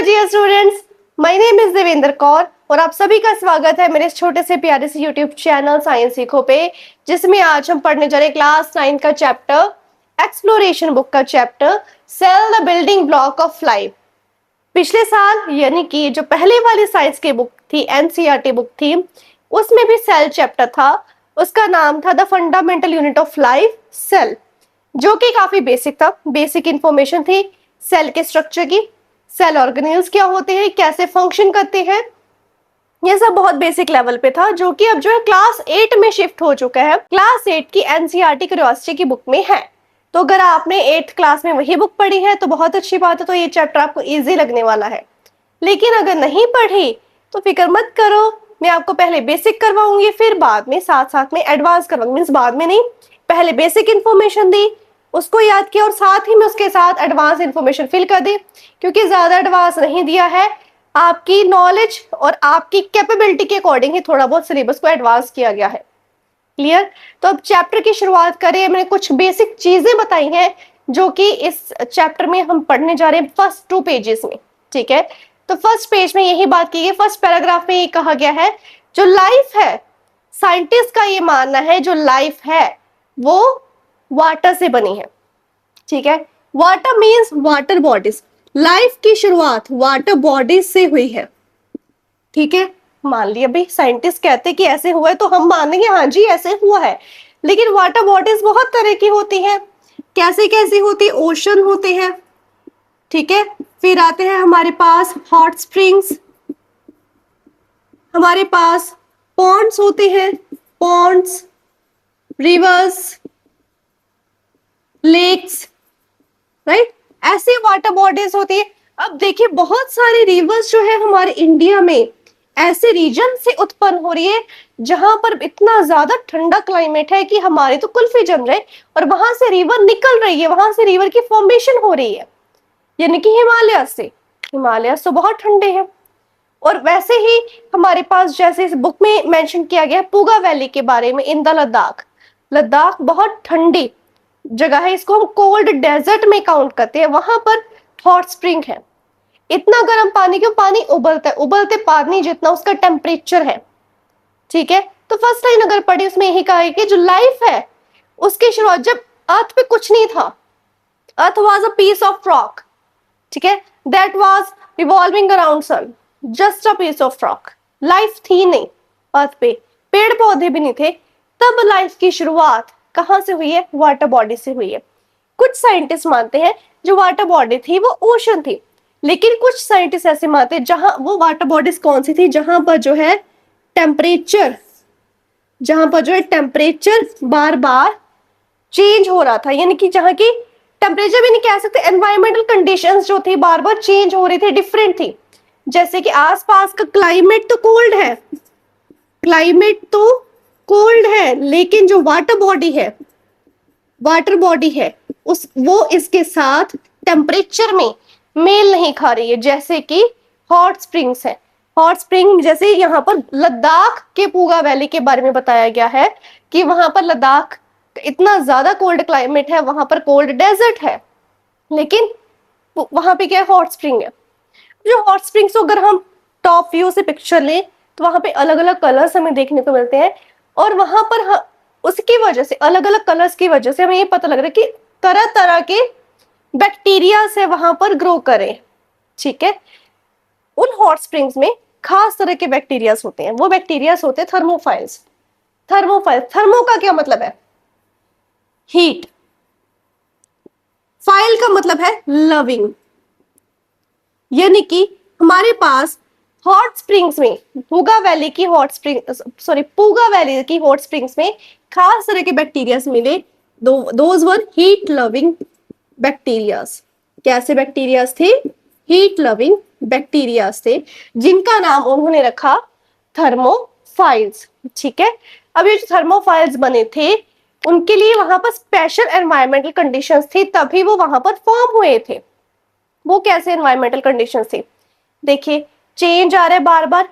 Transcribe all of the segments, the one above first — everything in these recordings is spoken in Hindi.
Dear students, my name is Devendra Kaur और आप सभी का स्वागत है मेरे इस छोटे से प्यारे से यूट्यूब चैनल साइंस सीखो पे, जिसमें आज हम पढ़ने जा रहे हैं क्लास 9 का चैप्टर एक्सप्लोरेशन बुक का chapter cell the building block of life. पिछले साल यानी कि जो पहले वाली साइंस की बुक थी, एनसीईआरटी बुक थी, उसमें भी सेल चैप्टर था। उसका नाम था the fundamental unit of life, cell, जो कि काफी बेसिक था। बेसिक इंफॉर्मेशन थी सेल के स्ट्रक्चर की, सेल ऑर्गेनेल्स क्या होते हैं, कैसे फंक्शन करते हैं, ये सब बहुत बेसिक लेवल पे था, जो कि अब जो है क्लास 8 में शिफ्ट हो चुका है। क्लास 8 की एनसीईआरटी क्यूरियोसिटी की बुक में है। तो अगर आपने 8th क्लास में वही बुक पढ़ी है तो बहुत अच्छी बात है, तो ये चैप्टर आपको इजी लगने वाला है। लेकिन अगर नहीं पढ़ी तो फिक्र मत करो, मैं आपको पहले बेसिक करवाऊंगी, फिर बाद में साथ साथ में एडवांस करवाऊंगी। मींस बाद में नहीं, पहले बेसिक इन्फॉर्मेशन दी, उसको याद किया और साथ ही में उसके साथ एडवांस इन्फॉर्मेशन फिल कर दी, क्योंकि ज्यादा एडवांस नहीं दिया है। आपकी नॉलेज और आपकी कैपेबिलिटी के अकॉर्डिंग ही थोड़ा बहुत सिलेबस को एडवांस किया गया है। क्लियर? तो अब चैप्टर की शुरुआत करें। मैंने कुछ बेसिक चीजें बताई हैं जो कि इस चैप्टर में हम पढ़ने जा रहे हैं फर्स्ट 2 पेजेस में। ठीक है, तो फर्स्ट पेज में यही बात की गई, फर्स्ट पैराग्राफ में ये कहा गया है जो लाइफ है, साइंटिस्ट का ये मानना है जो लाइफ है वो वाटर से बनी है। ठीक है, water means water bodies, life की शुरुआत वाटर बॉडीज से हुई है। ठीक है, मान लिया भाई साइंटिस्ट कहते कि ऐसे हुआ है तो हम मानेंगे हाँ जी ऐसे हुआ है। लेकिन वाटर बॉडीज बहुत तरह की होती है। कैसे कैसी होती है? ओशन होते हैं, ठीक है, फिर आते हैं हमारे पास हॉट स्प्रिंग्स, हमारे पास पॉन्ड्स होते हैं, पॉन्ड्स, रिवर्स, लेक्स, राइट, ऐसी वाटर बॉडीज होती है। अब देखिए बहुत सारे रिवर्स जो है हमारे इंडिया में ऐसे रीजन से उत्पन्न हो रही है जहां पर इतना ज्यादा ठंडा क्लाइमेट है कि हमारे तो कुल्फी जम रहे, और वहां से रिवर निकल रही है, वहां से रिवर की फॉर्मेशन हो रही है, यानी कि हिमालय से। हिमालय तो बहुत ठंडे हैं। और वैसे ही हमारे पास जैसे इस बुक में मेंशन किया गया पूगा वैली के बारे में इन द लद्दाख। लद्दाख बहुत ठंडी जगह है, इसको हम कोल्ड डेजर्ट में काउंट करते हैं। वहां पर हॉट स्प्रिंग है। इतना गर्म पानी क्यों? पानी उबलता है, उबलते पानी जितना उसका टेम्परेचर है। ठीक है, तो फर्स्ट लाइन अगर पढ़ी उसमें यही कहा है कि जो लाइफ है उसकी शुरुआत जब अर्थ पे कुछ नहीं था, earth was a piece of rock, ठीक है, that was revolving around sun, just a piece of rock. Life थी नहीं अर्थ पे, पेड़ पौधे भी नहीं थे। तब लाइफ की शुरुआत कहां से हुई है? वाटर बॉडी से हुई है। कुछ साइंटिस्ट मानते हैं जो वाटर बॉडी थी वो ओशन थी, लेकिन कुछ साइंटिस्ट ऐसे मानते हैं जहां वो वाटर बॉडीज कौन सी थी जहां पर जो है टेम्परेचर, जहां पर जो है टेम्परेचर बार बार चेंज हो रहा था, यानी कि जहां की टेम्परेचर भी नहीं कह सकते, एनवायरमेंटल कंडीशंस जो थी बार बार चेंज हो रही थी, डिफरेंट थी। जैसे कि आसपास का क्लाइमेट तो कोल्ड है, क्लाइमेट तो कोल्ड है, लेकिन जो वाटर बॉडी है, वाटर बॉडी है उस वो इसके साथ टेम्परेचर में मेल नहीं खा रही है। जैसे कि हॉट स्प्रिंग्स है, हॉट स्प्रिंग जैसे यहाँ पर लद्दाख के पूगा वैली के बारे में बताया गया है कि वहां पर लद्दाख इतना ज्यादा कोल्ड क्लाइमेट है, वहां पर कोल्ड डेजर्ट है, लेकिन वहां पे क्या है? हॉट स्प्रिंग है। जो हॉट स्प्रिंग्स अगर हम टॉप व्यू से पिक्चर लें तो वहां पे अलग अलग कलर्स हमें देखने को मिलते हैं, और वहां पर उसकी वजह से, अलग अलग कलर्स की वजह से हमें ये पता लग रहा है कि तरह तरह के बैक्टीरिया से वहां पर ग्रो करें। ठीक है, उन हॉट स्प्रिंग्स में खास तरह के बैक्टीरियास होते हैं, वो बैक्टीरियास होते हैं थर्मोफाइल्स। थर्मोफाइल, थर्मो का क्या मतलब है? हीट, फाइल का मतलब है लविंग, यानी कि हमारे पास हॉट स्प्रिंग्स में, पूगा वैली की hot spring, sorry Puga valley की हॉट स्प्रिंग्स में खास तरह के बैक्टीरियास मिले। Those were heat loving bacterias. कैसे बैक्टीरियास थे? हीट लविंग बैक्टीरियास थे, जिनका नाम उन्होंने रखा थर्मोफाइल्स। ठीक है, अब ये जो थर्मोफाइल्स बने थे उनके लिए वहां पर स्पेशल एनवायरमेंटल कंडीशंस थी, तभी वो वहां पर फॉर्म हुए थे। वो कैसे एनवायरमेंटल कंडीशंस थी? देखिए चेंज आ रहा है बार बार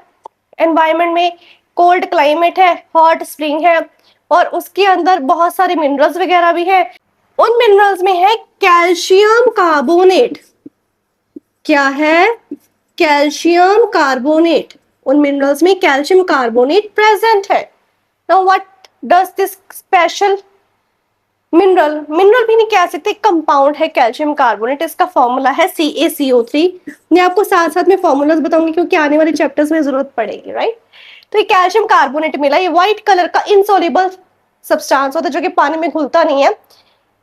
एनवायरमेंट में, कोल्ड क्लाइमेट है, हॉट स्प्रिंग है, और उसके अंदर बहुत सारे मिनरल्स वगैरह भी है। उन मिनरल्स में है कैल्शियम कार्बोनेट। क्या है? कैल्शियम कार्बोनेट, उन मिनरल्स में कैल्शियम कार्बोनेट प्रेजेंट है। Now what does this special mineral, mineral भी नहीं कह सकते, कंपाउंड है कैल्शियम कार्बोनेट, इसका फॉर्मूला है CaCO3। मैं आपको साथ साथ में फॉर्मूलाज बताऊंगी क्योंकि आने वाले चैप्टर्स में जरूरत पड़ेगी, राइट। तो ये कैल्शियम कार्बोनेट मिला, ये व्हाइट कलर का इनसॉल्युबल सब्सटेंस होता है जो कि पानी में घुलता नहीं है,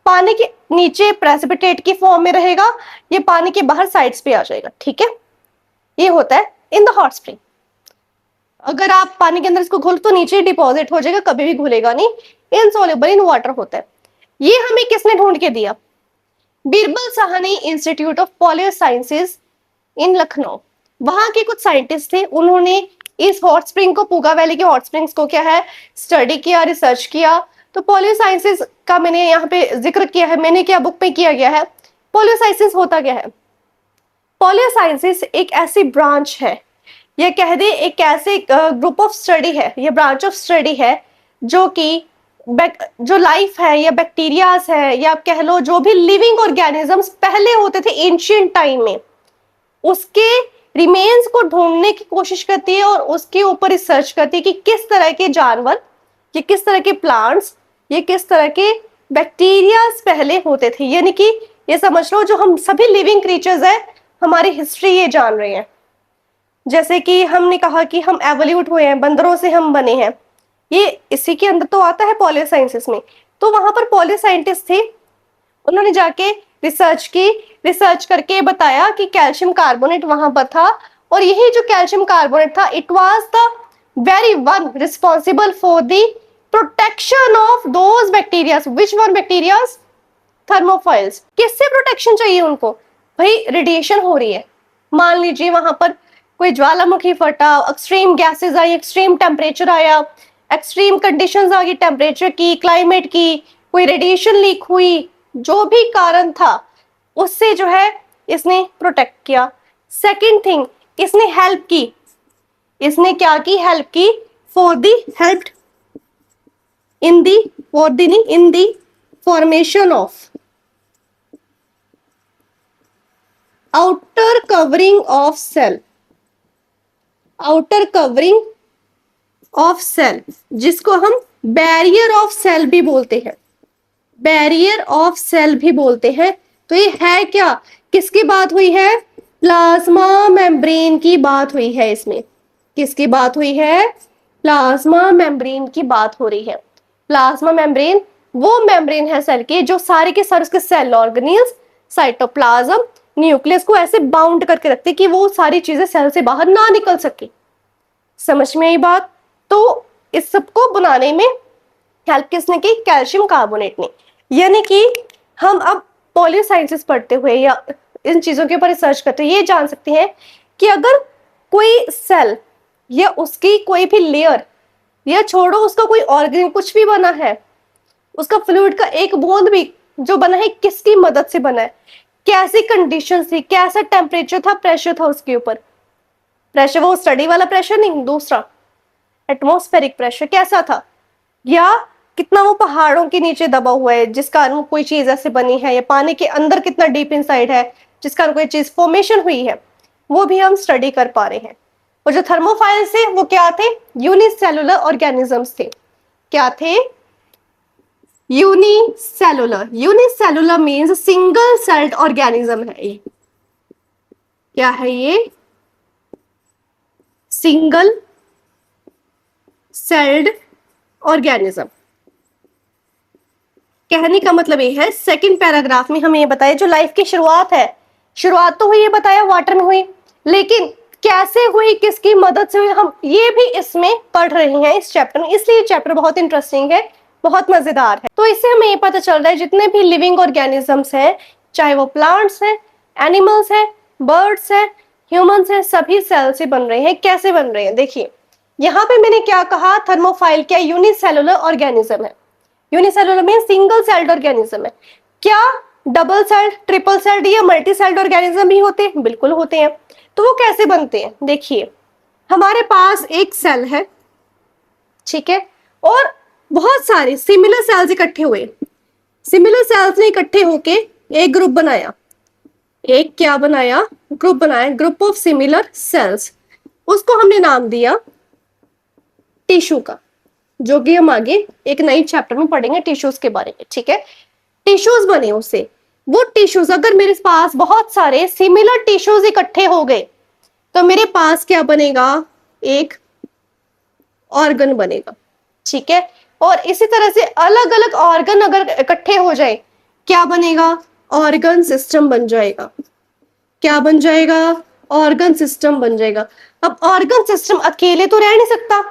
पानी के नीचे प्रेसिपिटेट की फॉर्म में रहेगा, ये पानी के बाहर साइड्स पे आ जाएगा, ठीक है। ये होता है इन द हॉट स्प्रिंग। अगर आप पानी के अंदर इसको घोल तो नीचे डिपॉजिट हो जाएगा, कभी भी घुलेगा नहीं, इनसॉल्युबल इन वाटर होता है। ये हमें किसने ढूंढ के दिया? Birbal Sahni institute of palaeo sciences in Lucknow, वहां के कुछ साइंटिस्ट थे, उन्होंने इस हॉट स्प्रिंग को, पूगा वैली के हॉट स्प्रिंग्स को क्या है, स्टडी किया, रिसर्च किया। तो पॉलियर साइंसेज का मैंने यहाँ पे जिक्र किया है, मैंने क्या बुक में किया गया है। पॉलियर साइंसेज होता क्या है? पॉलियर साइंसेज एक ऐसी ब्रांच है, या कह दे एक ऐसे ग्रुप ऑफ स्टडी है, ये ब्रांच ऑफ स्टडी है जो कि जो लाइफ है या बैक्टीरियाज है, या आप कह लो जो भी लिविंग ऑर्गेनिजम्स पहले होते थे एंशियंट टाइम में, उसके रिमेन्स को ढूंढने की कोशिश करती है और उसके ऊपर रिसर्च करती है कि किस तरह के जानवर, ये किस तरह के प्लांट्स, ये किस तरह के बैक्टीरियाज पहले होते थे। यानी कि ये समझ लो जो हम सभी लिविंग क्रीचर्स है, हमारी हिस्ट्री ये जान रहे हैं। जैसे कि हमने कहा कि हम एवोल्यूट हुए हैं, बंदरों से हम बने हैं, ये इसी के अंदर तो आता है पॉलियर साइंसेस में। तो वहां पर पॉलियर साइंटिस्ट थे, उन्होंने जाके रिसर्च की, रिसर्च करके बताया कि कैल्शियम कार्बोनेट वहां पर था, और यही जो कैल्शियम कार्बोनेट था, it was the very one responsible for the protection of those bacterias. Which one bacterias? Thermophiles. किससे प्रोटेक्शन चाहिए उनको? भाई रेडिएशन हो रही है, मान लीजिए वहां पर कोई ज्वालामुखी फटा, एक्सट्रीम गैसेस आई, एक्सट्रीम टेम्परेचर आया, एक्सट्रीम कंडीशंस आ गई टेम्परेचर की, क्लाइमेट की, कोई रेडिएशन लीक हुई, जो भी कारण था उससे जो है इसने प्रोटेक्ट किया। सेकंड थिंग, इसने हेल्प की, इसने क्या की? हेल्प की for the helped in the for the in the formation of outer covering of cell, outer covering of cell, जिसको हम बैरियर ऑफ सेल भी बोलते हैं, बैरियर ऑफ सेल भी बोलते हैं। तो ये है क्या? किसकी बात हुई है? प्लाज्मा मेम्ब्रेन की बात हुई है इसमें। किसकी बात हुई है? प्लाज्मा मेम्ब्रेन की बात हो रही है। प्लाज्मा मेम्ब्रेन वो मेम्ब्रेन है सेल के जो सारे के सारे उसके सेल ऑर्गेनेल्स, साइटोप्लाज्म, न्यूक्लियस को ऐसे बाउंड करके रखते कि वो सारी चीजें सेल से बाहर ना निकल सके। समझ में आई बात? तो इस सबको बनाने में हेल्प किसने की? कैल्शियम कार्बोनेट ने। यानी कि हम अब पॉलियर साइंसेस पढ़ते हुए या इन चीजों के ऊपर रिसर्च करते हुए ये जान सकते हैं कि अगर कोई सेल या उसकी कोई भी लेयर, या छोड़ो उसका कोई ऑर्गेन कुछ भी बना है, उसका फ्लूइड का एक बूंद भी जो बना है, किसकी मदद से बना है, कैसी कंडीशन थी, कैसा टेम्परेचर था, प्रेशर था उसके ऊपर। प्रेशर वो स्टडी वाला प्रेशर नहीं, दूसरा एटमॉस्फेरिक प्रेशर कैसा था, या कितना वो पहाड़ों के नीचे दबा हुआ है जिस कारण कोई चीज ऐसे बनी है, या पानी के अंदर कितना डीप इनसाइड है जिस कारण कोई चीज फॉर्मेशन हुई है, वो भी हम स्टडी कर पा रहे हैं। और जो थर्मोफाइल्स थे वो क्या थे? यूनिसेलुलर ऑर्गेनिजम्स थे। क्या थे? Unicellular. Unicellular means single celled organism है ये। क्या है ये? Single celled organism. कहने का मतलब ये है, सेकंड पैराग्राफ में हमें ये बताया जो लाइफ की शुरुआत है, शुरुआत तो हुई, ये बताया वाटर में हुई, लेकिन कैसे हुई, किसकी मदद से हुई, हम ये भी इसमें पढ़ रहे हैं इस चैप्टर में। इसलिए चैप्टर बहुत इंटरेस्टिंग है, बहुत मजेदार है। तो इससे हमें ये पता चल रहा है जितने भी लिविंग ऑर्गेनिजम्स हैं, चाहे वो प्लांट्स हैं, एनिमल्स हैं, बर्ड्स हैं, ह्यूमंस हैं, सभी सेल से बन रहे हैं। कैसे बन रहे हैं? देखिए यहाँ पे मैंने क्या कहा, थर्मोफाइल क्या यूनिसेलुलर ऑर्गेनिज्म है। यूनिसेलुलर में सिंगल सेल्ड ऑर्गेनिज्म है। क्या डबल सेल्ड, ट्रिपल सेल्ड या मल्टी सेल्ड ऑर्गेनिज्म भी होते हैं? बिल्कुल होते हैं। तो वो कैसे बनते हैं? देखिए हमारे पास एक सेल है, ठीक है, और बहुत सारे सिमिलर सेल्स इकट्ठे हुए, सिमिलर सेल्स ने इकट्ठे होके एक ग्रुप बनाया, एक क्या बनाया, ग्रुप बनाया, ग्रुप ऑफ सिमिलर सेल्स, उसको हमने नाम दिया टिश्यू का, जो कि हम आगे एक नई चैप्टर में पढ़ेंगे टिश्यूज के बारे में, ठीक है। टिश्यूज बने उससे, वो टिश्यूज, अगर मेरे पास बहुत सारे सिमिलर टिश्यूज इकट्ठे हो गए तो मेरे पास क्या बनेगा, एक ऑर्गन बनेगा, ठीक है। और इसी तरह से अलग अलग ऑर्गन अगर इकट्ठे हो जाए क्या बनेगा, ऑर्गन सिस्टम बन जाएगा। क्या बन जाएगा, ऑर्गन सिस्टम बन जाएगा। अब ऑर्गन सिस्टम अकेले तो रह नहीं सकता,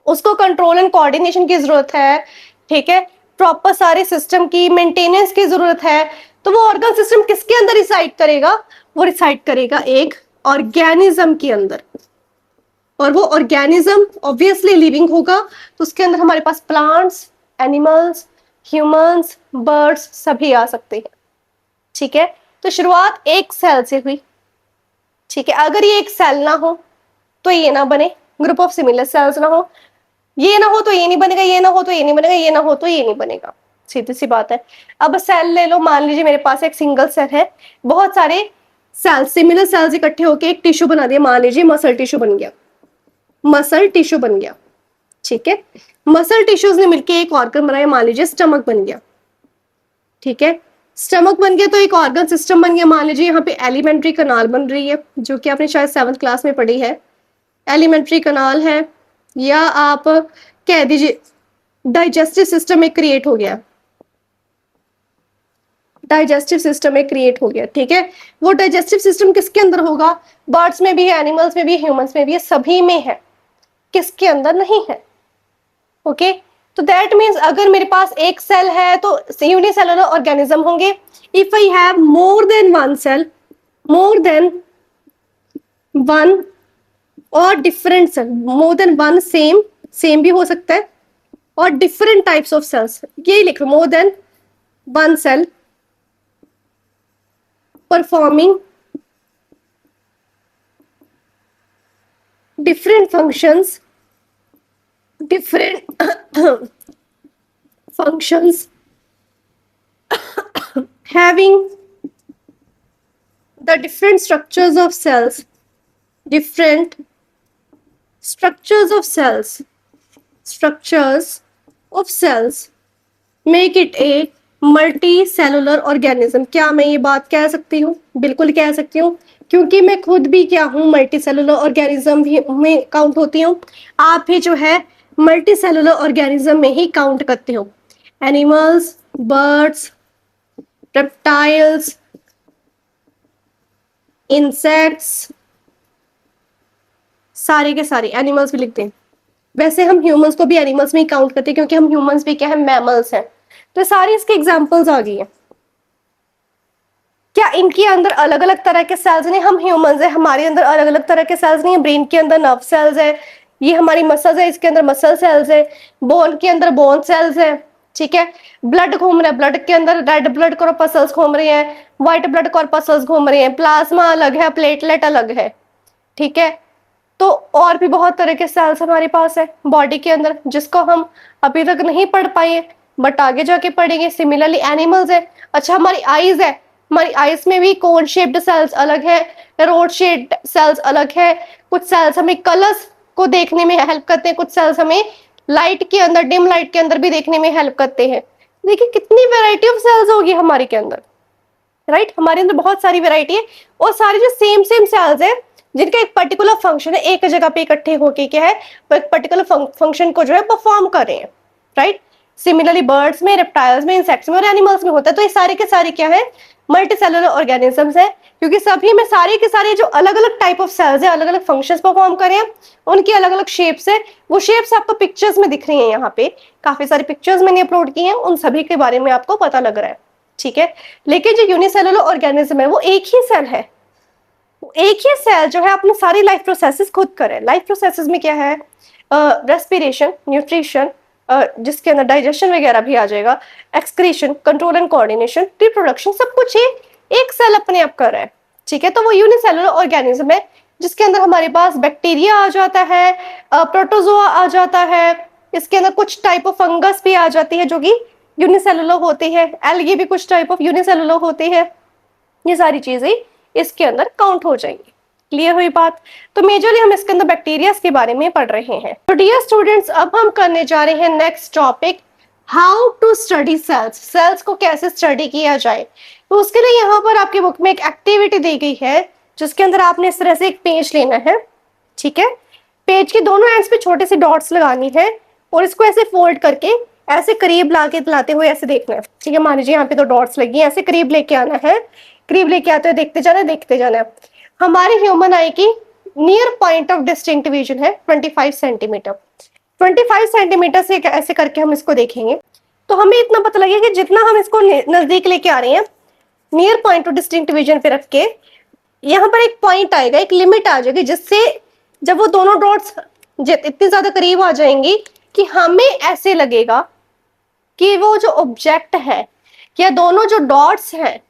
उसको कंट्रोल एंड कोऑर्डिनेशन की जरूरत है, ठीक है, प्रॉपर सारे सिस्टम की मेंटेनेंस की जरूरत है। तो वो ऑर्गन सिस्टम किसके अंदर रिसाइड करेगा, वो रिसाइड करेगा एक ऑर्गेनिज्म के अंदर। और वो ऑर्गेनिज्म ऑब्वियसली लिविंग होगा, तो उसके अंदर हमारे पास प्लांट्स, एनिमल्स, ह्यूमंस, बर्ड्स सभी आ सकते हैं, ठीक है। तो शुरुआत एक सेल से हुई, ठीक है। अगर ये एक सेल ना हो तो ये ना बने, ग्रुप ऑफ सिमिलर सेल्स ना हो, ये ना हो तो ये नहीं बनेगा, ये ना हो तो ये नहीं बनेगा, ये ना हो तो ये नहीं बनेगा, सीधी सी बात है। अब सेल ले लो, मान लीजिए मेरे पास एक सिंगल सेल है, बहुत सारे सेल, सिमिलर सेल्स इकट्ठे होकर एक टिश्यू बना दिया, मान लीजिए मसल टिश्यू बन गया, मसल टिश्यू बन गया, ठीक है। मसल टिश्यूज ने मिलकर एक ऑर्गन बनाया, मान लीजिए स्टमक बन गया, ठीक है। स्टमक बन गया तो एक ऑर्गन सिस्टम बन गया, मान लीजिए यहाँ पे एलिमेंट्री कनाल बन रही है, जो कि आपने शायद 7th क्लास में पढ़ी है, एलिमेंट्री कनाल है, या आप कह दीजिए डाइजेस्टिव सिस्टम एक क्रिएट हो गया, डाइजेस्टिव सिस्टम एक क्रिएट हो गया, ठीक है। वो डाइजेस्टिव सिस्टम किसके अंदर होगा, बर्ड्स में भी है, एनिमल्स में भी है, ह्यूमंस में भी है, सभी में है, किसके अंदर नहीं है, ओके। तो दैट मीन्स अगर मेरे पास एक सेल है तो यूनिसेलुलर ऑर्गेनिज्म होंगे। If I have more than one cell, more than one और different cell, more than one, same, same भी हो सकता है, और डिफरेंट टाइप्स ऑफ सेल्स, ये लिख लो, more than one cell performing different functions, different functions, having the different structures of cells, different structures of cells, structures of cells make it a multi cellular organism. क्या मैं ये बात कह सकती हूँ, बिल्कुल कह सकती हूँ, क्योंकि मैं खुद भी क्या हूँ, मल्टी सेलुलर ऑर्गेनिज्म भी में काउंट होती हूँ, आप भी जो है मल्टी सेलुलर ऑर्गेनिज्म में ही काउंट करते हो। एनिमल्स, बर्ड्स, रेप्टाइल्स, इंसेक्ट्स, सारे के सारे एनिमल्स भी लिखते हैं। वैसे हम ह्यूमंस को भी एनिमल्स में ही काउंट करते हैं, क्योंकि हम ह्यूमंस भी क्या है, मैमल्स हैं। तो सारी इसके एग्जांपल्स आ गई हैं। क्या इनके अंदर अलग अलग तरह के सेल्स नहीं, हम ह्यूमंस है, हमारे अंदर अलग अलग तरह के सेल्स नहीं है, ब्रेन के अंदर नर्व सेल्स है, ये हमारी मसल्स है, इसके अंदर मसल सेल्स है, बोन के अंदर बोन सेल्स है, ठीक है। ब्लड घूम रहा है, ब्लड के अंदर रेड ब्लड कॉर्पस्कल्स घूम रहे हैं, व्हाइट ब्लड कॉर्पस्कल्स घूम रहे हैं, प्लाज्मा अलग है, प्लेटलेट अलग है, ठीक है। तो और भी बहुत तरह के सेल्स हमारे पास है बॉडी के अंदर, जिसको हम अभी तक नहीं पढ़ पाए, बट आगे जाके पढ़ेंगे। सिमिलरली एनिमल्स है, अच्छा हमारी आईज है, हमारी आईज में भी कोन शेप्ड सेल्स अलग है, रोड शेप्ड सेल्स अलग है, कुछ सेल्स हमें कलर्स को देखने में हेल्प करते हैं, कुछ सेल्स हमें लाइट के अंदर, डिम लाइट के अंदर भी देखने में हेल्प करते हैं। देखिए कितनी वेराइटी ऑफ सेल्स होगी हमारे के अंदर, राइट। हमारे अंदर बहुत सारी वेराइटी है, और सारे जो सेम सेम सेल्स है जिनका एक पर्टिकुलर फंक्शन है, एक जगह पे इकट्ठे होके क्या है, एक पर्टिकुलर फंक्शन को जो है परफॉर्म कर रहे हैं, राइट। सिमिलरली बर्ड्स में, रेप्टाइल्स में, इंसेक्ट्स में और एनिमल्स में होता है। तो ये सारे के सारे क्या है, मल्टी सेलुलर ऑर्गेनिजम्स है, क्योंकि सभी में सारे के सारे जो अलग अलग टाइप ऑफ सेल्स है, अलग अलग फंक्शंस परफॉर्म कर रहे हैं, उनकी अलग अलग शेप्स है। वो शेप्स आपको पिक्चर्स में दिख रही हैं, यहाँ पे काफी सारी पिक्चर्स मैंने अपलोड की हैं, उन सभी के बारे में आपको पता लग रहा है, ठीक है। लेकिन जो यूनिसेलुलर ऑर्गेनिज्म है वो एक ही सेल है, एक ही सेल जो है अपनी सारी लाइफ प्रोसेसेस खुद करे। लाइफ प्रोसेसेस में क्या है, रेस्पिरेशन, न्यूट्रिशन, जिसके अंदर डाइजेशन वगैरह भी आ जाएगा, excretion, control and coordination, reproduction, सब कुछ एक सेल अपने आप कर रहा है, ठीक है। तो वो यूनिसेलुलर ऑर्गेनिज्म है, जिसके अंदर हमारे पास बैक्टीरिया आ जाता है, प्रोटोजोआ आ जाता है, इसके अंदर कुछ टाइप ऑफ फंगस भी आ जाती है जो कि यूनिसेलुलर होती है, एल्गी भी कुछ टाइप ऑफ यूनिसेलुलर होती है, ये सारी चीजें इसके अंदर काउंट हो जाएंगी। क्लियर हुई बात? तो मेजरली हम इसके अंदर बैक्टीरिया के बारे में पढ़ रहे हैं। तो डियर स्टूडेंट्स, अब हम करने जा रहे हैं next topic, how to study cells. Cells को कैसे स्टडी किया जाए। तो उसके लिए यहाँ पर आपकी बुक में एक एक्टिविटी दी गई है, जिसके अंदर आपने इस तरह से एक पेज लेना है। ठीक है, पेज के दोनों एंड्स पे छोटे से डॉट्स लगानी है और इसको ऐसे फोल्ड करके ऐसे करीब लाते हुए ऐसे देखना है। ठीक है, मान लीजिए यहाँ पे तो डॉट्स लगी हैं, ऐसे करीब लेके आना है। करीब लेके आते हुए देखते जाना है। हमारे ह्यूमन आई की near point of distinct vision है 25 सेंटीमीटर। 25 सेंटीमीटर से ऐसे करके हम इसको देखेंगे तो हमें इतना पता लगेगा कि जितना हम इसको नजदीक लेके आ रहे हैं, near point of distinct vision पे रख के, यहाँ पर एक पॉइंट आएगा, एक लिमिट आ जाएगी, जिससे जब वो दोनों डॉट्स इतनी ज्यादा करीब आ जाएंगी कि हमें ऐसे लगेगा कि वो जो ऑब्जेक्ट है या दोनों जो डॉट्स हैं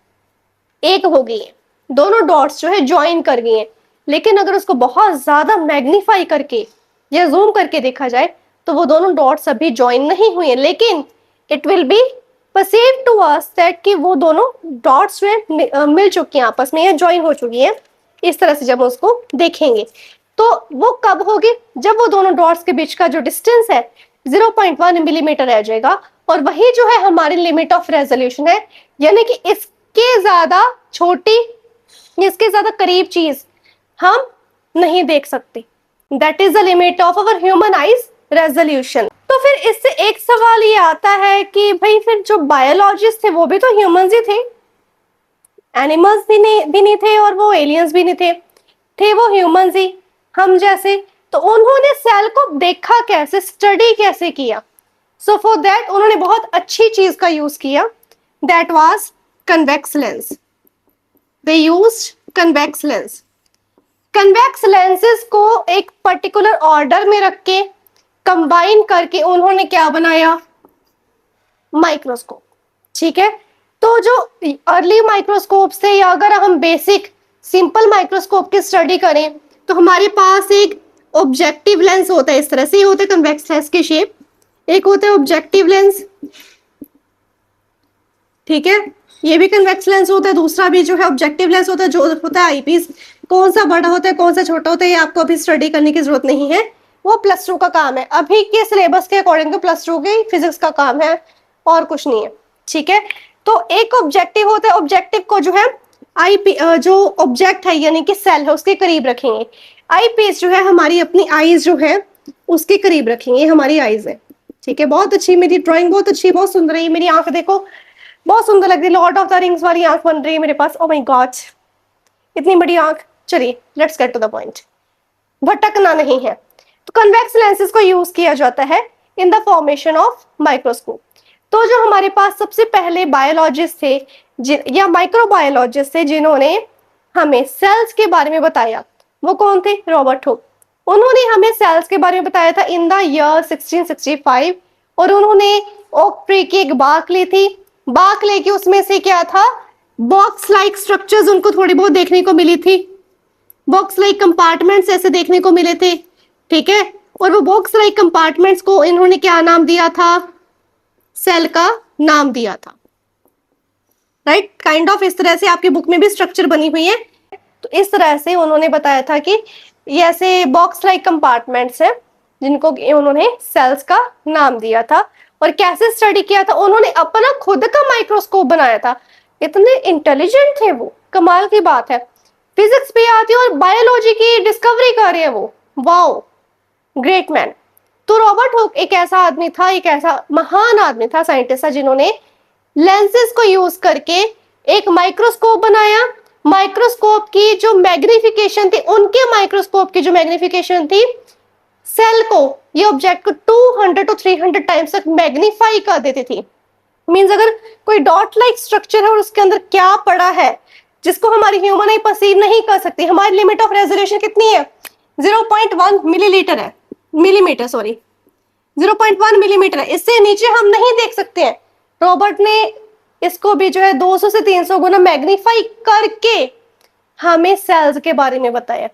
एक हो गई है, दोनों डॉट्स जो है ज्वाइन कर गई हैं। लेकिन अगर उसको बहुत ज्यादा मैग्नीफाई करके या जूम करके देखा जाए तो वो दोनों डॉट्स अभी ज्वाइन नहीं हुए हैं, लेकिन it will be perceive to us that कि वो दोनों डॉट्स में मिल चुकी हैं आपस में या ज्वाइन हो चुकी हैं। इस तरह से जब उसको देखेंगे तो वो कब होगी, जब वो दोनों डॉट्स के बीच का जो डिस्टेंस है 0.1 मिलीमीटर रह जाएगा, और वही जो है हमारी लिमिट ऑफ रेजोल्यूशन है, यानी कि इसके ज्यादा छोटी, इसके ज्यादा करीब चीज हम नहीं देख सकते। That is the limit of our human eyes resolution. तो फिर इससे एक सवाल ये आता है कि भाई फिर जो बायोलॉजिस्ट थे वो भी तो ह्यूमंस ही थे, एनिमल्स भी नहीं थे और वो एलियंस भी नहीं थे वो ह्यूमंस ही, हम जैसे। तो उन्होंने सेल को देखा कैसे, स्टडी कैसे किया? सो फॉर दैट उन्होंने बहुत अच्छी चीज का यूज किया, that was convex lens. They used convex lens. Convex lenses को एक पर्टिकुलर ऑर्डर में रख के कंबाइन करके उन्होंने क्या बनाया? माइक्रोस्कोप। ठीक है, तो जो अर्ली माइक्रोस्कोप से, या अगर हम बेसिक सिंपल माइक्रोस्कोप की स्टडी करें तो हमारे पास एक ऑब्जेक्टिव लेंस होता है, इस तरह से ही होता है कन्वेक्स लेंस की शेप। एक होता है ऑब्जेक्टिव लेंस, ठीक है, ये भी कन्वेक्स लेंस होता है। दूसरा भी जो है ऑब्जेक्टिव लेंस होता है, जो होता है आईपीस। कौन सा बड़ा होता है कौन सा छोटा होता है ये आपको अभी स्टडी करने की जरूरत नहीं है, वो +2 का काम है। अभी के सिलेबस के अकॉर्डिंग तो +2 की फिजिक्स का काम है और कुछ नहीं है। ठीक है, तो एक ऑब्जेक्टिव होता है, ऑब्जेक्टिव को जो है जो ऑब्जेक्ट है यानी कि सेल है उसके करीब रखेंगे। आईपीस जो है हमारी अपनी आईज जो है उसके करीब रखेंगे, हमारी आईज है। ठीक है, बहुत अच्छी मेरी ड्राइंग, बहुत अच्छी, बहुत सुंदर है। मेरी आंख देखो, बहुत सुंदर लग रही है, लॉर्ड ऑफ द रिंग्स वाली आंख बन रही है मेरे पास। ओ माय गॉड, इतनी बड़ी आंख। चलिए let's get to the point, भटकना नहीं है। तो कन्वेक्स लेंसेज को यूज किया जाता है in the formation of microscope. तो जो हमारे पास सबसे पहले बायोलॉजिस्ट थे या माइक्रोबायोलॉजिस्ट थे जिन्होंने हमें सेल्स के बारे में बताया, वो कौन थे? Robert Hooke. उन्होंने हमें सेल्स के बारे में बताया था इन द ईयर 1665, और उन्होंने ओक ट्री की एक बाक ली थी। बाक लेके उसमें से क्या था, बॉक्स लाइक स्ट्रक्चर्स उनको थोड़ी बहुत देखने को मिली थी, बॉक्स लाइक कंपार्टमेंट्स ऐसे देखने को मिले थे। ठीक है, और वो बॉक्स लाइक कंपार्टमेंट्स को इन्होंने क्या नाम दिया था? सेल का नाम दिया था। राइट, काइंड ऑफ इस तरह से आपकी बुक में भी स्ट्रक्चर बनी हुई है। तो इस तरह से उन्होंने बताया था कि ये ऐसे बॉक्स लाइक कंपार्टमेंट्स हैं जिनको उन्होंने सेल्स का नाम दिया था। और कैसे स्टडी किया था? उन्होंने अपना खुद का माइक्रोस्कोप बनाया था। इतने इंटेलिजेंट थे वो, कमाल की बात है। फिजिक्स पे आती है और बायोलॉजी की डिस्कवरी कर रहे हैं वो, वाओ, ग्रेट मैन। तो रॉबर्ट हुक एक ऐसा आदमी था, एक ऐसा महान आदमी था, साइंटिस्ट था, जिन्होंने लेंसेज को यूज करके एक माइक्रोस्कोप बनाया। माइक्रोस्कोप की जो मैग्निफिकेशन थी, उनके माइक्रोस्कोप की जो मैग्निफिकेशन थी, सेल को, ये ऑब्जेक्ट को 200 to 300 टाइम्स तक मैग्नीफाई कर देती थी। मींस अगर कोई डॉट लाइक स्ट्रक्चर है और उसके अंदर क्या पड़ा है जिसको हमारी ह्यूमन आई परसीव नहीं कर सकती। हमारी लिमिट ऑफ रेजोल्यूशन कितनी है? 0.1 मिलीलीटर है, मिलीमीटर सॉरी, 0.1 मिलीमीटर है, इससे नीचे हम नहीं देख सकते हैं। रॉबर्ट ने इसको भी जो है 200 से 300 गुना मैग्नीफाई करके हमें सेल्स के बारे में बताया।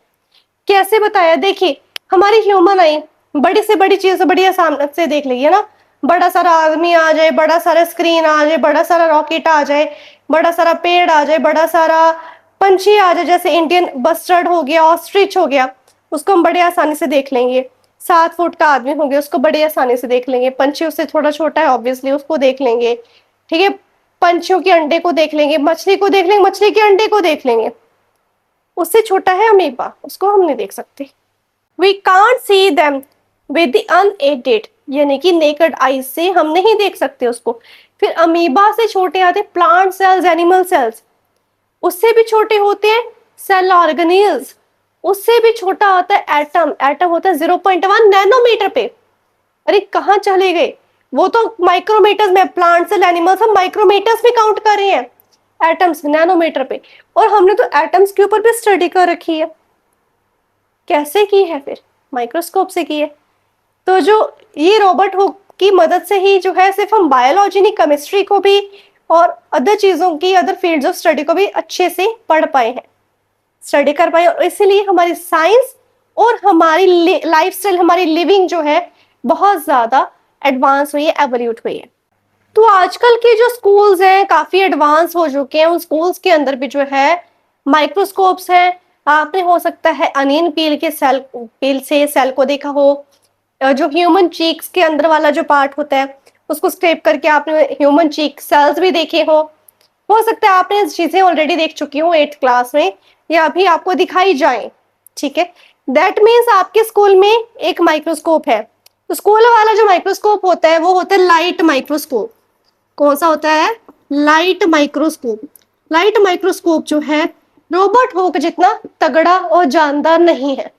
कैसे बताया? देखिए, हमारी ह्यूमन आई बड़ी से बड़ी चीज बड़ी आसान से देख लेगी, है ना। बड़ा सारा आदमी आ जाए, बड़ा सारा स्क्रीन आ जाए, बड़ा सारा रॉकेट आ जाए, बड़ा सारा पेड़ आ जाए, बड़ा सारा पंछी आ जाए, जैसे इंडियन बस्टर्ड हो गया, ऑस्ट्रिच हो गया, उसको हम बड़े आसानी से देख लेंगे। 7 फुट का आदमी हो गया, उसको बड़े आसानी से देख लेंगे। पंछी उससे थोड़ा छोटा है ऑब्वियसली, उसको देख लेंगे। ठीक है, पंछियों के अंडे को देख लेंगे, मछली को देख लेंगे, मछली के अंडे को देख लेंगे। उससे छोटा है अमीबा, उसको हम नहीं देख सकते। We can't see them with the unaided, यानी कि नेकेड आई से हम नहीं देख सकते उसको। फिर अमीबा से छोटे आते प्लांट सेल्स, एनिमल सेल्स, उससे भी छोटे होते हैं सेल ऑर्गेनेल्स, उससे भी छोटा होता है एटम। एटम होता है 0.1 नैनोमीटर पे। अरे कहाँ चले गए, वो तो माइक्रोमीटर्स में, प्लांट सेल एनिमल्स हम माइक्रोमीटर्स में काउंट कर रहे हैं, एटम्स नैनोमीटर पे। और हमने तो एटम्स के ऊपर भी स्टडी कर रखी है। कैसे की है फिर? माइक्रोस्कोप से की है। तो जो ये रॉबर्ट हुक की मदद से ही जो है, सिर्फ हम बायोलॉजी नहीं, केमिस्ट्री को भी और अदर चीजों की, अदर फील्ड्स ऑफ स्टडी को भी अच्छे से पढ़ पाए हैं, स्टडी कर पाए। और इसीलिए हमारी साइंस और हमारी लाइफस्टाइल, हमारी लिविंग जो है बहुत ज्यादा एडवांस हुई है, एवोल्यूट हुई है। तो आजकल के जो स्कूल्स हैं काफी एडवांस हो चुके हैं। उन स्कूल्स के अंदर भी जो है माइक्रोस्कोप्स हैं। आपने हो सकता है अनियन पील से सेल को देखा हो। जो ह्यूमन चीक्स के अंदर वाला जो पार्ट होता है, उसको स्क्रैप करके आपने ह्यूमन चीक सेल्स भी देखे हो सकता है आपने चीजें ऑलरेडी देख चुकी हो 8th क्लास में, या अभी आपको दिखाई जाए। ठीक है, दैट मीन्स आपके स्कूल में एक माइक्रोस्कोप है। तो स्कूल वाला जो माइक्रोस्कोप होता है वो होता है लाइट माइक्रोस्कोप। कौन सा होता है? Light microscope. लाइट माइक्रोस्कोप जो है रॉबर्ट हुक जितना तगड़ा और जानदार नहीं है।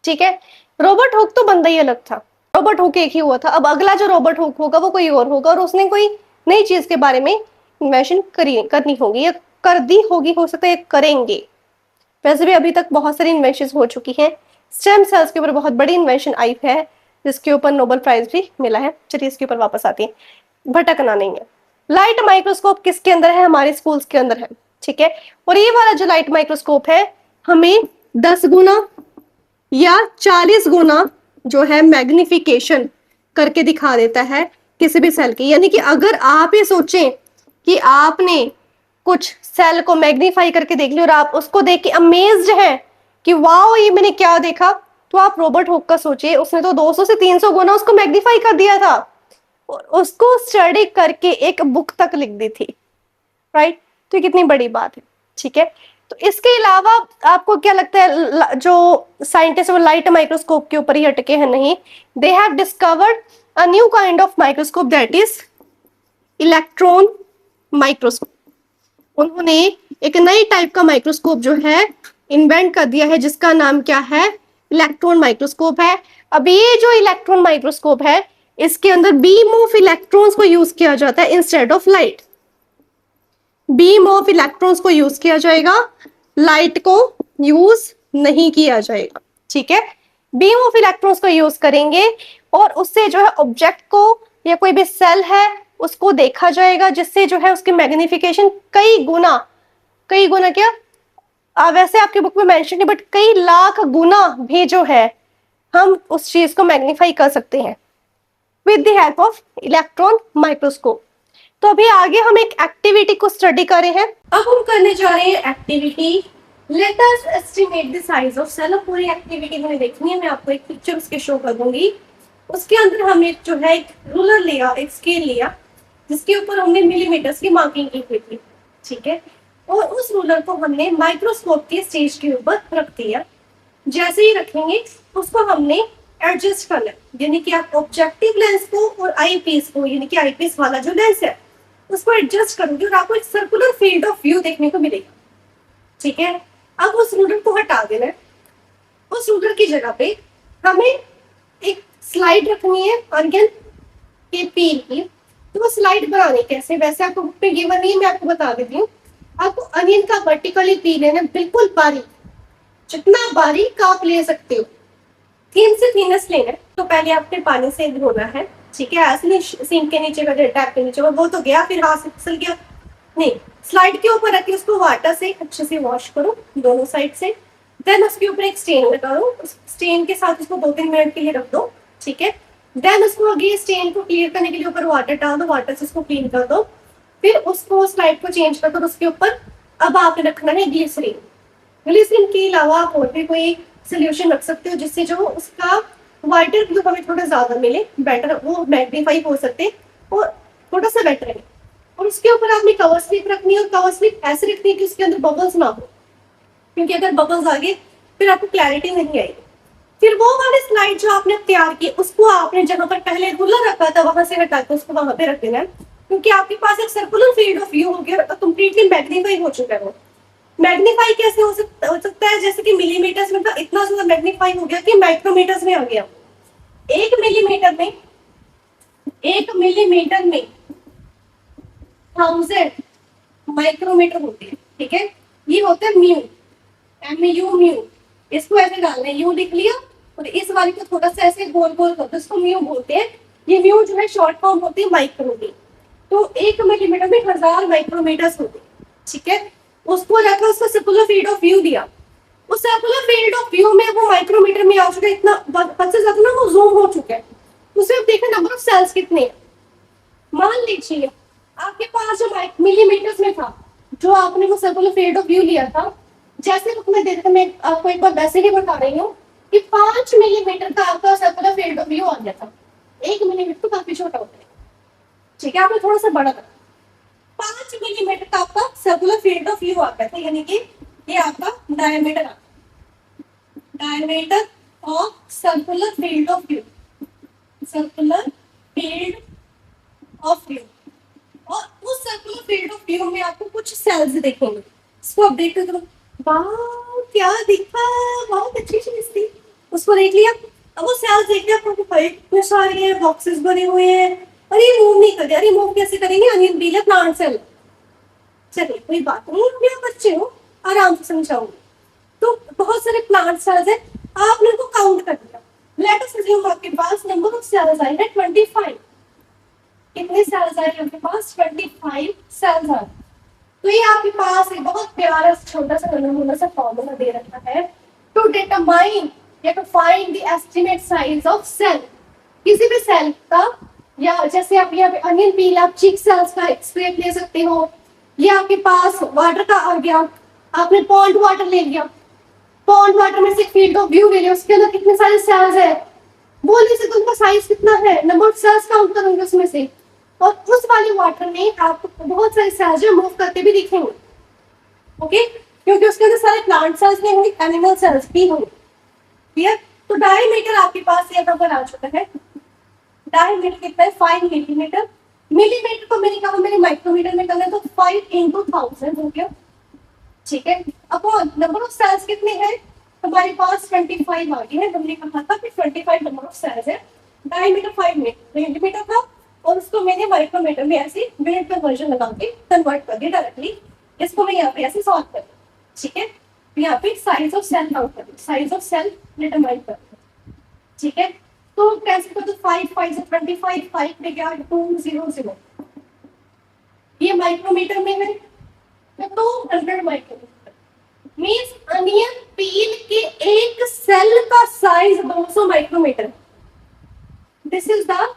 ठीक है, रॉबर्ट हुक तो बंदा ही अलग था, रॉबर्ट हुक एक ही हुआ था। अब अगला जो रॉबर्ट हुक होगा वो कोई और होगा, और उसने कोई नई चीज के बारे में इन्वेंशन करनी होगी, या कर दी होगी, हो सकता है करेंगे। वैसे भी अभी तक बहुत सारी इन्वेंशन हो चुकी हैं। स्टेम सेल्स के ऊपर बहुत बड़ी इन्वेंशन आई है, जिसके ऊपर नोबेल प्राइज भी मिला है। चलिए इसके ऊपर वापस आती है, भटकना नहीं है। लाइट माइक्रोस्कोप किसके अंदर है? हमारे स्कूल्स के अंदर है। ठीक है, और ये वाला जो लाइट माइक्रोस्कोप है हमें 10 गुना या 40 गुना जो है मैग्निफिकेशन करके दिखा देता है किसी भी सेल की। यानी कि अगर आप ये सोचें कि आपने कुछ सेल को मैग्नीफाई करके देख लिया और आप उसको देख के अमेज्ड हैं कि वाओ ये मैंने क्या देखा, तो आप रॉबर्ट हुक का सोचिए, उसने तो 200 से 300 गुना उसको मैग्नीफाई कर दिया था, उसको स्टडी करके एक बुक तक लिख दी थी। राइट, तो ये कितनी बड़ी बात है। ठीक है, तो इसके अलावा आपको क्या लगता है, जो साइंटिस्ट वो लाइट माइक्रोस्कोप के ऊपर ही अटके हैं? नहीं, they have discovered a new kind of microscope, that is electron microscope. उन्होंने एक नई टाइप का माइक्रोस्कोप जो है इन्वेंट कर दिया है, जिसका नाम क्या है? इलेक्ट्रॉन माइक्रोस्कोप है। अब ये जो इलेक्ट्रॉन माइक्रोस्कोप है, इसके अंदर बीम ऑफ इलेक्ट्रॉन्स को यूज किया जाता है instead of light. Beam of electrons को यूज किया जाएगा, लाइट को यूज नहीं किया जाएगा। ठीक है, बीम ऑफ इलेक्ट्रॉन्स को यूज करेंगे और उससे जो है ऑब्जेक्ट को या कोई भी सेल है उसको देखा जाएगा, जिससे जो है उसकी मैग्निफिकेशन कई गुना क्या, वैसे आपकी बुक में मेंशन नहीं, बट कई लाख गुना भी जो है हम उस चीज को मैग्नीफाई कर सकते हैं with the help of electron microscope. तो अभी आगे हम एक एक्टिविटी को स्टडी कर रहे हैं। अब हम करने जा रहे हैं activity let us estimate the size of cell. पूरी एक्टिविटी हमें देखनी है, मैं आपको एक पिक्चर उसके शो कर दूंगी। उसके अंदर हमने जो है एक रूलर लिया, एक स्केल लिया, जिसके ऊपर हमने मिलीमीटर्स की मार्किंग की हुई थी। ठीक है, और उस रूलर को हमने माइक्रोस्कोप के स्टेज के ऊपर रख दिया। जैसे ही रखेंगे उसको हमने एडजस्ट करना है, यानी कि आप ऑब्जेक्टिव लेंस को और आई पीस को, यानी कि आई पीस वाला जो लेंस है उसको एडजस्ट करोगे और आपको एक सर्कुलर फील्ड ऑफ व्यू देखने को मिलेगा। ठीक है, अब उस रूलर को हटा देना है। उस रूलर की जगह पे हमें एक स्लाइड रखनी है ऑर्गन के पील की। तो वो स्लाइड बनानी कैसे, वैसे आपको बुक पे गिवन नहीं है, मैं आपको बता देती हूँ। आपको अनियन का वर्टिकली पील लेना, बिल्कुल बारीक, जितना बारीक आप ले सकते हो, थीन से थीनेस्ट लेना है। तो पहले आपने पानी से धोना है। ठीक है, ऐसे नहीं सिंक के नीचे टैप के नीचे, वो तो गया फिर हाथ से फिसल गया, नहीं, स्लाइड के ऊपर रख के उसको वाटर से अच्छे से वॉश करो दोनों साइड से। देन उसके ऊपर एक स्टेन लगाओ, उस स्टेन के साथ उसको 2-3 मिनट के लिए रख दो। ठीक है, देन उसको आगे स्टेन को क्लियर करने के लिए ऊपर वाटर डाल दो, वाटर से उसको क्लीन कर दो, फिर उसको स्लाइड को चेंज कर दो, तो उसके ऊपर अब आपने रखना है ग्लिसरीन। ग्लिसरीन के अलावा आप और भी कोई सोल्यूशन रख सकते हो जिससे जो उसका वाटर ब्लू हमें थोड़ा ज्यादा मिले, बेटर वो मैग्नीफाई हो सकते और थोड़ा सा बेटर है। और उसके ऊपर आपने कवर स्लिप रखनी है, और कवर स्लिप ऐसे रखनी है कि उसके अंदर बबल्स ना हो, क्योंकि अगर बबल्स आ गए फिर आपको क्लैरिटी नहीं आएगी। फिर वो वाले स्लाइड जो आपने तैयार की उसको आपने जहां पर पहले रूलर रखा था वहां से हटा के उसको वहां पे रख देना है, क्योंकि आपके पास एक सर्कुलर फील्ड ऑफ व्यू हो गया, कंप्लीटली मैग्नीफाई हो चुका है। वो मैग्नीफाई कैसे हो सकता है, जैसे कि मिलीमीटर्स में इतना ज्यादा मैग्नीफाई हो गया कि माइक्रोमीटर्स में आ गया। एक मिलीमीटर में 1000 माइक्रोमीटर होती है, ठीक है। ये होता है म्यू, MU। इसको ऐसे डालना है, यू लिख लिया, और इस वाली को थोड़ा सा ऐसे गोल गोल कर दो, इसको म्यू बोलते हैं। ये म्यू जो है शॉर्ट फॉर्म होती है माइक्रो की। तो 1 मिलीमीटर में 1000 माइक्रोमीटर्स होते हैं, ठीक है। उसको रखा, उसको सर्कुलर फील्ड ऑफ व्यू दिया, उस सर्कुलर फील्ड ऑफ व्यू में वो माइक्रोमीटर में आ चुका है, इतना हद से ज्यादा ना वो जूम हो चुका है। उसमें देखा नंबर ऑफ सेल्स कितने हैं। मान लीजिए आपके पास जो मिलीमीटर्स में था, जो आपने वो सर्कुलर फील्ड ऑफ व्यू लिया था, जैसे मैं देखा, मैं आपको एक बार वैसे ही बता रही हूँ कि 5 मिलीमीटर का आपका सर्कुलर फील्ड ऑफ व्यू आ गया था। 1 मिलीमीटर तो काफी छोटा होता है, ठीक है, आपने थोड़ा सा बड़ा था। 5 मिलीमीटर का आपका सर्कुलर फील्ड ऑफ व्यू आ गया था, यानी कि ये आपका डायमीटर आता है, diameter of circular field of view, circular field of view. और उस सर्कुलर फील्ड ऑफ व्यू में आपको कुछ सेल्स देखेंगे, इसको अपडेट कर दो। वाह क्या दिखा, बहुत अच्छी चीज थी, उसको देख लिया। अब वो सेल्स देख लिया, आपको भाई इतने सारे हैं, बॉक्सेस बने हुए हैं, अरे रिमूव नहीं कर दिया, रिमूव कैसे करेंगे, अनियन पील प्लांट सेल। चलिए कोई बात नहीं, मेरे बच्चे हो, आराम से समझाऊंगी। तो बहुत सारे प्लांट सेल्स है, आपने उनको काउंट कर दिया। लेट अस अज्यूम आपके पास नंबर ऑफ सेल्स आए हैं 25। कितने सेल्स आए आपके पास, 25 सेल्स आए। तो ये आपके पास एक बहुत प्यारा छोटा सा नमूना सा फॉर्मूला दे रखा है टू डिटरमाइन या to find the estimate size of cell. किसी भी सेल का, या जैसे आप यहाँ पे अनियन पील, आप चीक सेल्स का एक्सट्रैक्ट ले सकते हो। ये आपके पास वाटर का आ गया, आपने पॉन्ड वाटर ले लिया, पॉन्ड वाटर में से फील्ड ऑफ व्यू ले लिया, उसके अंदर कितने सारे सेल्स है वो ले सकते, उनका साइज कितना है, नंबर ऑफ सेल्स काउंट करोगे उसमें से। और उस वाले वाटर में आपको बहुत सारे सेल्स जो मूव करते भी दिखेंगे, ओके, क्योंकि उसके अंदर सारे प्लांट सेल्स नहीं होंगे, एनिमल सेल्स भी होंगे, क्लियर। तो डायमीटर आपके पास यहाँ पर आ चुका है, डायमीटर कितना है 5 मिलीमीटर। मिलीमीटर को मैंने कहा मैंने माइक्रोमीटर में करना है, तो 5 × 1000 हो गया, ठीक है। अपॉन नंबर ऑफ सेल्स कितने हैं हमारे पास 25 आ गए हैं, हमने कहा था कि 25 नंबर ऑफ सेल्स है। डायमीटर 5 मिलीमीटर था, और उसको मैंने माइक्रोमीटर में ऐसे मिनट कन्वर्जन लगा के कन्वर्ट कर दिया डायरेक्टली। इसको मैं यहाँ पे ऐसे सॉल्व कर, ठीक है। यहाँ पे साइज ऑफ सेल काउंट कर, साइज ऑफ सेल डिटरमाइन कर, ठीक है। तो कैसे कर दो, 5 5 से 25, 5 में गया 200, ये माइक्रोमीटर में है, तो 200 माइक्रोमीटर मींस अनियन पील के एक सेल का size 200 micrometre. This is the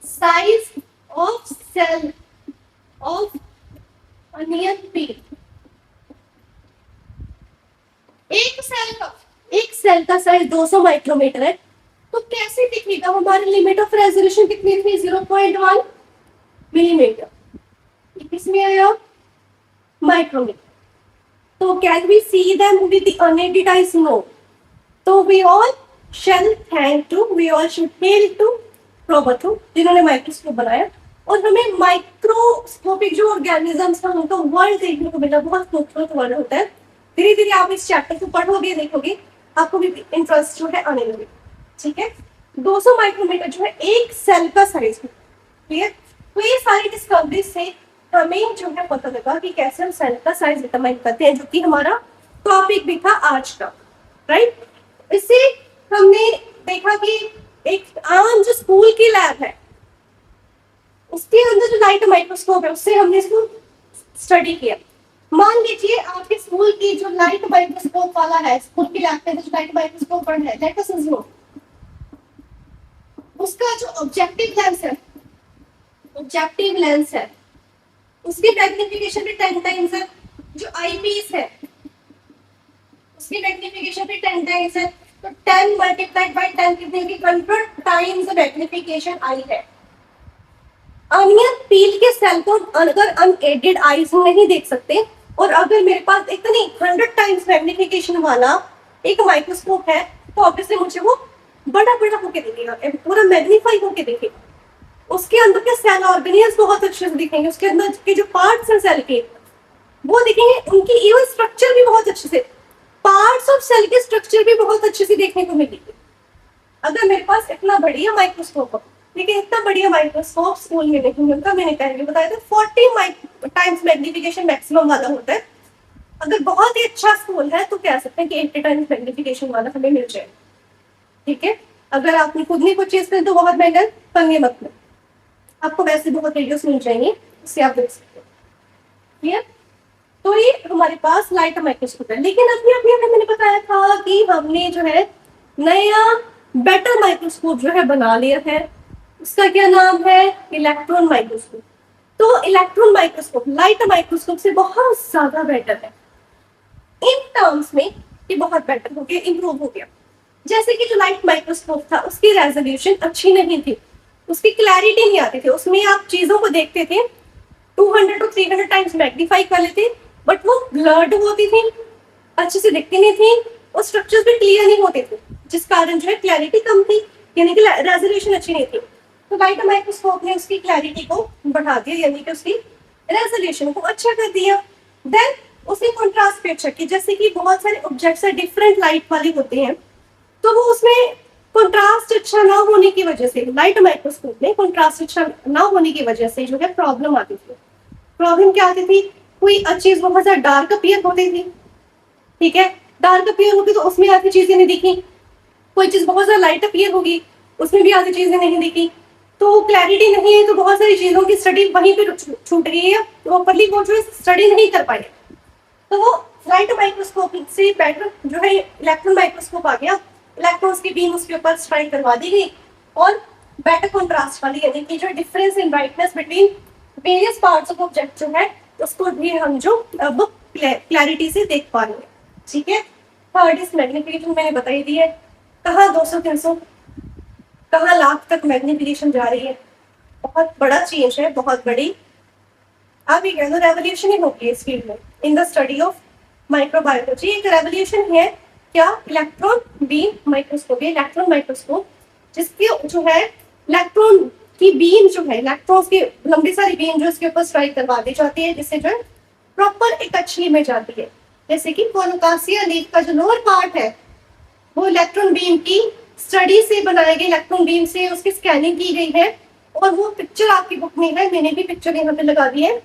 size of cell of onion peel. एक सेल का साइज 200 माइक्रोमीटर है, तो कैसे दिखेगा, हमारी लिमिट ऑफ रेजोल्यूशन कितनी थी 0.1 मिलीमीटर, किसमें आया माइक्रोमीटर। तो can we see them with the unaided eyes, no. तो we all shall thank to, we all should hail to प्रोबथू, जिन्होंने माइक्रोस्कोप बनाया। और हमें माइक्रोस्कोपिक जो ऑर्गेनिजम्स था उनका वर्ल्ड देखने को मिला, बहुत खूबसूरत वर्ल्ड होता है। धीरे धीरे आप इस चैप्टर को पढ़ोगे, देखोगे, आपको भी इंटरेस्ट जो है आने लगे, ठीक है। 200 माइक्रोमीटर जो है एक सेल का साइज, क्लियर। तो ये सारी डिस्कवरी से हमें जो है पता लगा कि कैसे हम सेल का साइज डिटरमाइन करते हैं, जो कि हमारा टॉपिक भी था आज का, राइट। इससे हमने देखा कि एक आम जो स्कूल की लैब है उसके अंदर जो लाइट माइक्रोस्कोप है उससे हमने इसको स्टडी किया। मान लीजिए आपके स्कूल की जो लाइट माइक्रोस्कोप वाला है, स्कूल की लैब में जो लाइट माइक्रोस्कोप है, लेट अस अज्यूम उसका जो ऑब्जेक्टिव लेंस है उसकी मैग्निफिकेशन भी 10 टाइम्स है। जो आईपीस है उसकी मैग्निफिकेशन भी 10 टाइम्स है। तो 10 मल्टीप्लाइड बाय 10 कितने की 100 टाइम्स मैग्निफिकेशन आई है। अनियन पील के सेल को अगर अनएडेड आईज नहीं देख सकते और अगर मेरे पास इतनी 100 टाइम्स मैग्निफिकेशन वाला एक माइक्रोस्कोप है तो ऑब्वियसली मुझे वो बड़ा बड़ा होके दिखेगा, पूरा मैग्नीफाई होके दिखेगा। उसके अंदर के सेल ऑर्गेनिल्स बहुत अच्छे से दिखेंगे, उसके अंदर के जो पार्ट्स हैं सेल के वो दिखेंगे, उनकी इवन स्ट्रक्चर भी बहुत अच्छे से, पार्ट्स ऑफ सेल के स्ट्रक्चर भी बहुत अच्छे से देखने को मिलेगी अगर मेरे पास इतना बढ़िया माइक्रोस्कोप हो। लेकिन इतना बढ़िया माइक्रोस्कोप स्कूल में नहीं मिलता। मैंने पहले बताया था 40 टाइम्स मैग्निफिकेशन मैक्सिमम वाला होता है। अगर बहुत ही अच्छा स्कूल है तो कह सकते हैं कि 80 टाइम्स मैग्निफिकेशन वाला हमें मिल जाए। ठीक है, अगर आपने खुद नहीं कुछ चीज करी तो बहुत महंगा पंगे मत लो, आपको वैसे बहुत वीडियोस मिल जाएंगे, उससे आप देख सकते हो। क्लियर? तो ये हमारे पास लाइट माइक्रोस्कोप है। लेकिन अभी अभी अभी मैंने बताया था कि हमने जो है नया बेटर माइक्रोस्कोप जो है बना लिया है। उसका क्या नाम है? Electron microscope. तो इलेक्ट्रॉन माइक्रोस्कोप लाइट माइक्रोस्कोप से बहुत ज्यादा बेटर है। इन टर्म्स में ये बहुत बेटर हो गया, इंप्रूव हो गया। जैसे कि जो लाइट माइक्रोस्कोप था उसकी रेजोल्यूशन अच्छी नहीं थी, उसकी क्लैरिटी नहीं आती थी, उसमें आप चीजों को देखते थे 200 to 300 टाइम्स मैग्नीफाई कर लेते बट वो ब्लर्ड होती थी, अच्छे से दिखती नहीं थी और स्ट्रक्चर्स भी क्लियर नहीं होते थे, जिस कारण जो है क्लैरिटी कम थी, यानी कि रेजोल्यूशन अच्छी नहीं थी। तो लाइट माइक्रोस्कोप ने उसकी क्लैरिटी को बढ़ा दिया, यानी कि उसकी रेजोल्यूशन को अच्छा कर दिया। देन उसने कंट्रास्ट पे अच्छा किया। जैसे कि बहुत सारे ऑब्जेक्ट्स है डिफरेंट लाइट वाले होते हैं, तो वो उसमें कंट्रास्ट अच्छा ना होने की वजह से, लाइट माइक्रोस्कोप में कंट्रास्ट अच्छा ना होने की वजह से जो है प्रॉब्लम आती थी। प्रॉब्लम क्या आती थी? कोई चीज बहुत ज्यादा डार्क अपीयर होती थी, ठीक है, डार्क अपीयर होगी तो उसमें आधी चीजें नहीं दिखी। कोई चीज बहुत ज्यादा लाइट अपीयर होगी उसमें भी आधी चीजें नहीं दिखी। तो क्लैरिटी नहीं है तो बहुत सारी चीजों की स्टडी वहीं पे छूट गई है, प्रॉपरली वो जो स्टडी नहीं कर पाए। तो वो लाइट माइक्रोस्कोप से बेटर जो है इलेक्ट्रॉन माइक्रोस्कोप आ गया। इलेक्ट्रॉन्स की बीम उसके ऊपर स्ट्राइक करवा दी गई और बेटर कंट्रास्ट वाली, यानी कि जो difference in brightness between various parts of object जो है उसको भी हम जो अब क्लैरिटी से देख पा रहे हैं। ठीक है, थर्ड इज मैग्निफिकेशन, मैंने बता ही दी है। कहाँ 200-300 कहाँ लाख तक मैग्निफिकेशन जा रही है। बहुत बड़ा चेंज है, बहुत बड़ी आप ये कह दो रेवोल्यूशन ही होगी इस फील्ड में। In the study of microbiology एक रेवोल्यूशन है। क्या? Electron beam microscope. Electron microscope जिसकी जो है इलेक्ट्रॉन की बीम जो है, इलेक्ट्रॉन्स की लंबी सारी बीम जो इसके ऊपर स्ट्राइक करवा दी जाती है, जिससे जो है प्रॉपर एक अच्छी इमेज आती है। जैसे कि कोलोकासिया लीफ का जो लोअर पार्ट है वो इलेक्ट्रॉन बीम की स्टडी से बनाए गए, इलेक्ट्रॉन बीम से उसकी स्कैनिंग की गई है और वो पिक्चर आपकी बुक में है। मैंने भी पिक्चर यहाँ पे लगा दी है,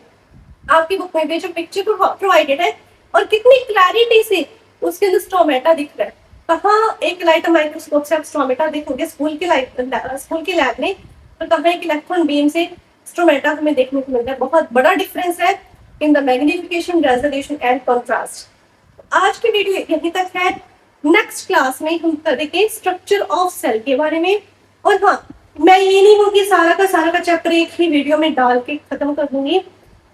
आपकी बुक में भी जो पिक्चर प्रोवाइडेड है और कितनी क्लैरिटी से उसके अंदर स्ट्रोमेटा दिख रहा है। कहाँ एक लाइट माइक्रोस्कोप से आप स्ट्रोमेटा देखोगे स्कूल के लैब में, तो कहाँ एक इलेक्ट्रॉन बीम से स्ट्रोमेटा हमें देखने को मिलता है। बहुत बड़ा डिफरेंस है in the magnification, resolution and contrast. आज की वीडियो यहीं तक है। नेक्स्ट क्लास में हम करेंगे स्ट्रक्चर ऑफ सेल के बारे में। और हाँ, मैं ये नहीं हूँ कि सारा का चैप्टर एक ही वीडियो में डाल के खत्म कर दूंगी।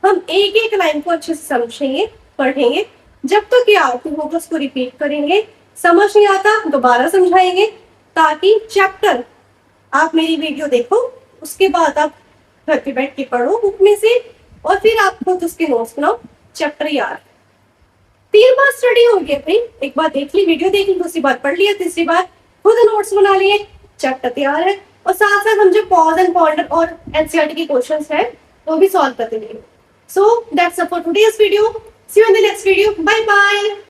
हम एक एक लाइन को अच्छे से समझेंगे, पढ़ेंगे, जब तक ये आती होगा उसको रिपीट करेंगे। समझ नहीं आता दोबारा समझाएंगे, ताकि चैप्टर आप मेरी वीडियो देखो, उसके बाद आप घर पे बैठ के पढ़ो बुक में से और फिर आप खुद उसके नोट्स बनाओ। चैप्टर यार 3 बार स्टडी हो गया भाई, एक बार देख ली, वीडियो देख ली, दूसरी बार पढ़ लिया, तीसरी बार खुद नोट्स बना लिए, चैप्टर तैयार है। और साथ साथ हम जो पॉज एंड पॉन्डर और एनसीईआरटी के क्वेश्चंस हैं वो भी सॉल्व करते रहेंगे। So that's all for today's video. See you in the next video. Bye bye.